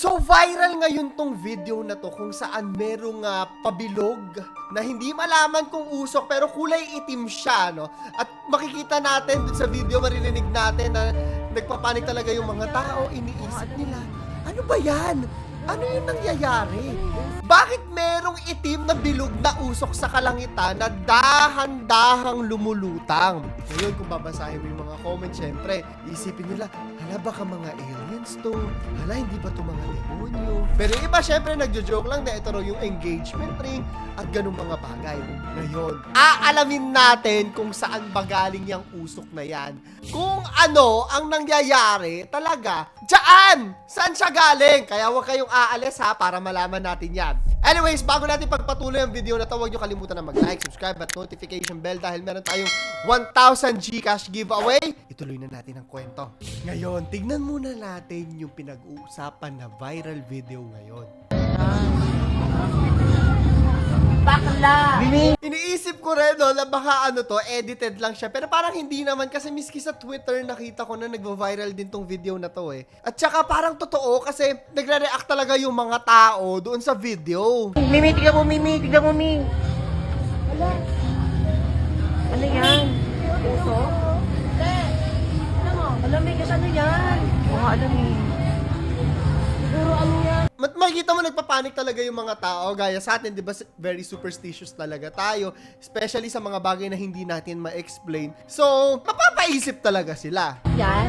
So viral ngayon tong video na to kung saan merong pabilog na hindi malaman kung usok pero kulay itim siya, no? At makikita natin dun sa video, maririnig natin na nagpapanik talaga yung mga tao, iniisip nila, ano ba yan? Ano yung nangyayari? Bakit merong itim na bilog na usok sa kalangitan na dahan-dahang lumulutang? Ngayon, kung babasahin mo yung mga comments, syempre, isipin nila, hala baka mga aliens to? Hala, hindi ba to mga demonyo? Pero yung iba, syempre, nagjo-joke lang na ito raw yung engagement ring at ganung mga bagay. Ngayon, aalamin natin kung saan ba galing yung usok na yan. Kung ano ang nangyayari talaga dyan! Saan siya galing? Kaya huwag kayong aalis ha para malaman natin yan. Anyways, bago natin pagpatuloy ang video na to, huwag nyo kalimutan na mag-like, subscribe at notification bell dahil meron tayong 1,000 Gcash giveaway. Ituloy na natin ang kwento. Ngayon, tignan muna natin yung pinag-uusapan na viral video ngayon. Bakla! Iniisip ko rin, no, na baka ano to, edited lang siya. Pero parang hindi naman kasi miski sa Twitter nakita ko na nagva-viral din tong video na to eh. At saka parang totoo kasi nagre-react talaga yung mga tao doon sa video. Mimi, tignan mo, Mimi. Tignan mo, Mimi. Wala. Ano yan? Puso? Alam mo, kasi ano yan? Oo, alam mo. Siguro ano yan? Makikita mo nagpapanik talaga yung mga tao gaya sa atin, 'di ba? Very superstitious talaga tayo, especially sa mga bagay na hindi natin ma-explain. So, mapapaisip talaga sila. Yan?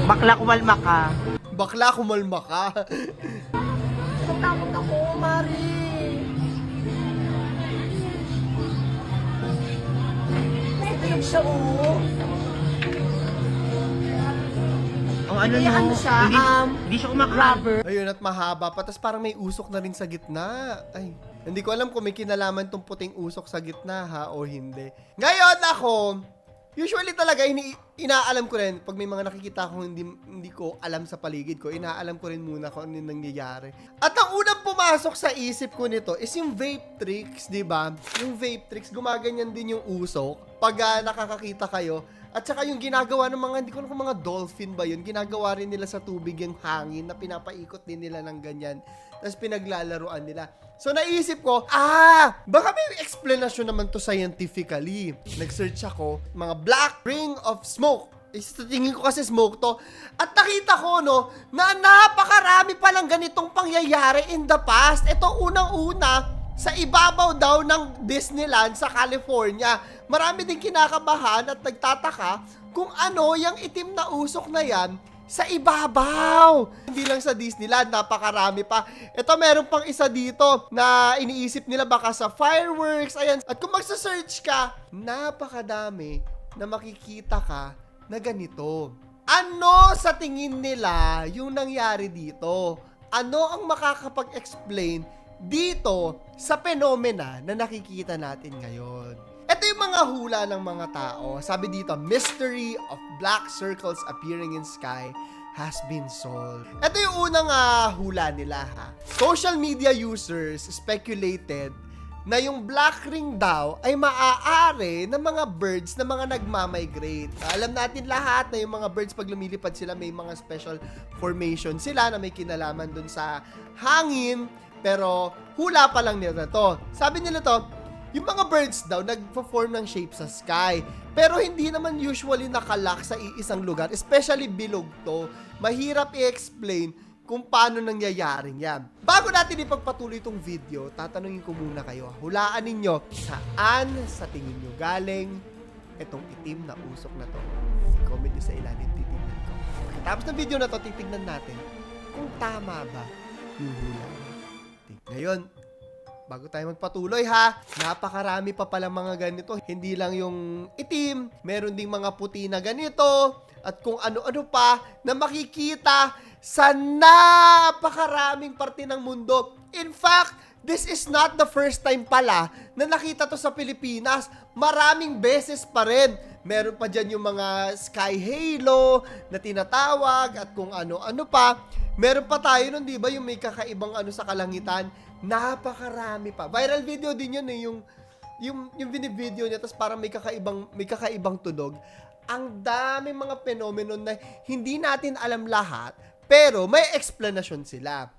Bakla kumalma ka. Bakla kumalma ka. Takot ako, Mari. Ito siya, oh. Oh, ano no? Ano siya? Hindi siya rubber. Ayun, at mahaba pa. Tapos parang may usok na rin sa gitna. Ay, hindi ko alam kung may kinalaman tong puting usok sa gitna ha o hindi. Ngayon ako, usually talaga, inaalam ko rin, pag may mga nakikita akong hindi ko alam sa paligid ko, inaalam ko rin muna kung ano yung nangyayari. At ang unang pumasok sa isip ko nito is yung vape tricks, di ba? Yung vape tricks, gumaganyan din yung usok pag nakakakita kayo. At saka yung ginagawa ng mga, hindi ko alam kung mga dolphin ba yun, ginagawa rin nila sa tubig yung hangin na pinapaikot din nila ng ganyan. Tapos pinaglalaroan nila. So naisip ko, baka may explanation naman to scientifically. Nag-search ako, mga black ring of smoke. Tingin ko kasi smoke to. At nakita ko, no, na napakarami palang ganitong pangyayari in the past. Ito unang-una, sa ibabaw daw ng Disneyland sa California. Marami din kinakabahan at nagtataka kung ano yung itim na usok na yan sa ibabaw. Hindi lang sa Disneyland, napakarami pa. Ito, meron pang isa dito na iniisip nila baka sa fireworks. Ayan. At kung magsa-search ka, napakadami na makikita ka na ganito. Ano sa tingin nila yung nangyari dito? Ano ang makakapag-explain dito sa phenomena na nakikita natin ngayon? Ito yung mga hula ng mga tao. Sabi dito, mystery of black circles appearing in sky has been solved. Ito yung unang hula nila ha. Social media users speculated na yung black ring daw ay maaari ng mga birds na mga nagmamigrate. Alam natin lahat na yung mga birds pag lumilipad sila may mga special formation sila na may kinalaman dun sa hangin. Pero hula pa lang nila to. Sabi nila to, yung mga birds daw nagpo-form ng shape sa sky. Pero hindi naman usually nakalock sa iisang lugar. Especially bilog to. Mahirap i-explain kung paano nangyayaring yan. Bago natin ipagpatuloy itong video, tatanungin ko muna kayo. Hulaan ninyo, saan sa tingin nyo galing itong itim na usok na to? Comment nyo sa ilalim, titignan ko. Tapos ng video na to, titignan natin kung tama ba yung hula. Ngayon, bago tayo magpatuloy ha, napakarami pa pala mga ganito. Hindi lang yung itim, meron ding mga puti na ganito, at kung ano-ano pa na makikita sa napakaraming parte ng mundo. In fact, this is not the first time pala na nakita to sa Pilipinas. Maraming beses pa rin. Meron pa dyan yung mga sky halo na tinatawag at kung ano-ano pa. Meron pa tayo nun, di ba, yung may kakaibang sa kalangitan. Napakarami pa. Viral video din yun yung binivideo niya, tapos parang may kakaibang tunog. Ang daming mga phenomenon na hindi natin alam lahat, pero may explanation sila.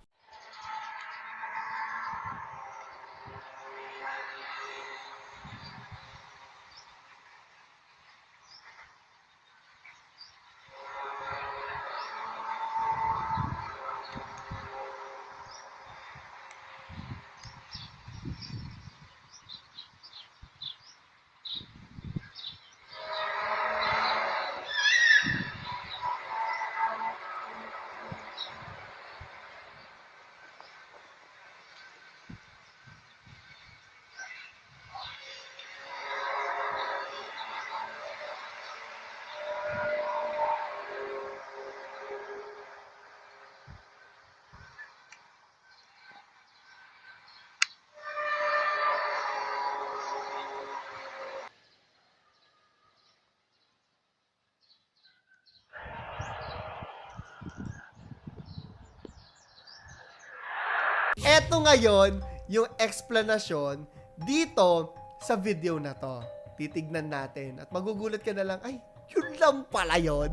Eto ngayon, yung explanation dito sa video na to. Titignan natin at magugulat ka na lang, ay, yun lang pala yun.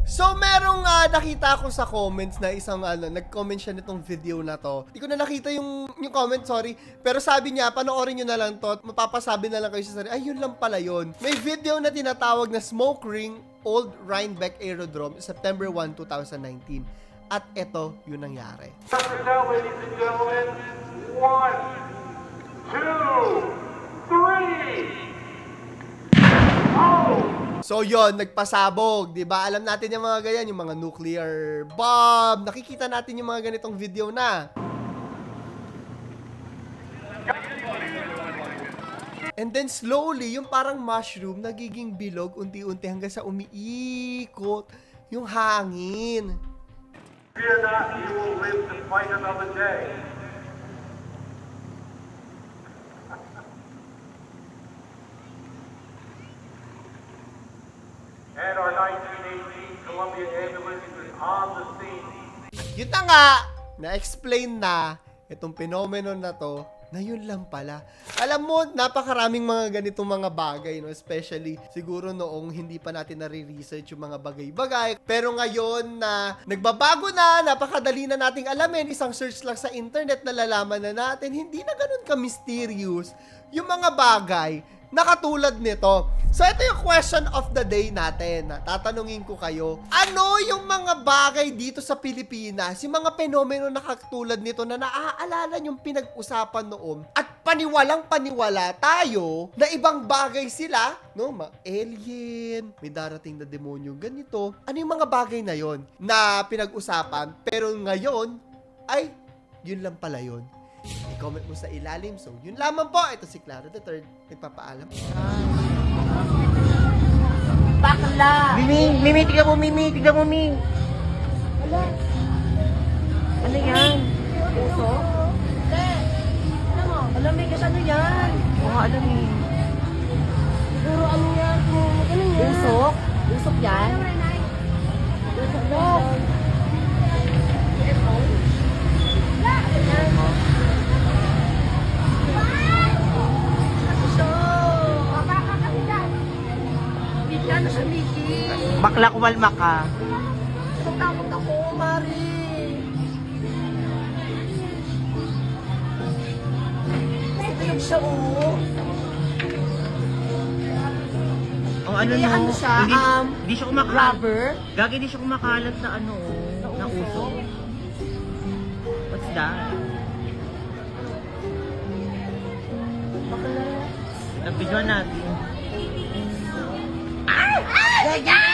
So, merong nakita ako sa comments na isang nag-comment siya nitong video na to. Hindi ko na nakita yung comment, sorry. Pero sabi niya, panoorin nyo na lang to at mapapasabi na lang kayo sa sarili, ay, yun lang pala yun. May video na tinatawag na Smoke Ring, Old Rhinebeck Aerodrome, September 1, 2019. At eto yung nangyari. Now, ladies and gentlemen, 1, 2, 3. Oh! So yon, nagpasabog, 'di ba? Alam natin yung mga ganyan, yung mga nuclear bomb. Nakikita natin yung mga ganitong video na. And then slowly, yung parang mushroom nagiging bilog unti-unti hanggang sa umiikot yung hangin. Fear not, you will live to fight another day. And our 1918 Columbia ambulance is on the scene. Yun na nga, na-explain na itong phenomenon na to, na yun lang pala. Alam mo, napakaraming mga ganitong mga bagay, no? Especially, siguro noong hindi pa natin nare-research yung mga bagay-bagay. Pero ngayon na nagbabago na, napakadali na nating alamin, isang search lang sa internet na lalaman na natin, hindi na ganun ka-mysterious yung mga bagay na katulad nito. So, ito yung question of the day natin. Tatanungin ko kayo, ano yung mga bagay dito sa Pilipinas, yung mga fenomeno na katulad nito na naaalala yung pinag-usapan noon at paniwalang-paniwala tayo na ibang bagay sila, no? Ma-alien, may darating na demonyo, ganito. Ano yung mga bagay na yon na pinag-usapan, pero ngayon, ay, yun lang pala yun. I-comment mo sa ilalim. So, yun lamang po. Ito si Clara the Third. Nagpapaalam. Bakla! Mimi, tignan mo, Mimi. Tignan mo, Mimi. Wala. Ano yan? Puso? Alam, Mimi, kasi ano yan? Oo, alam, Mimi. Siguro ano yan? Ano yan? Usok? Usok yan? Usok yan. Bakla kumalma ka. Takot ako, Mari. Ito yung siya, oh. Oh, ano May no? ano siya, Hindi siya kumakalat. Rubber. Gagi, hindi siya kumakalat na ano, na uso. What's that? Bakla. Nabidyoan natin. Gagi!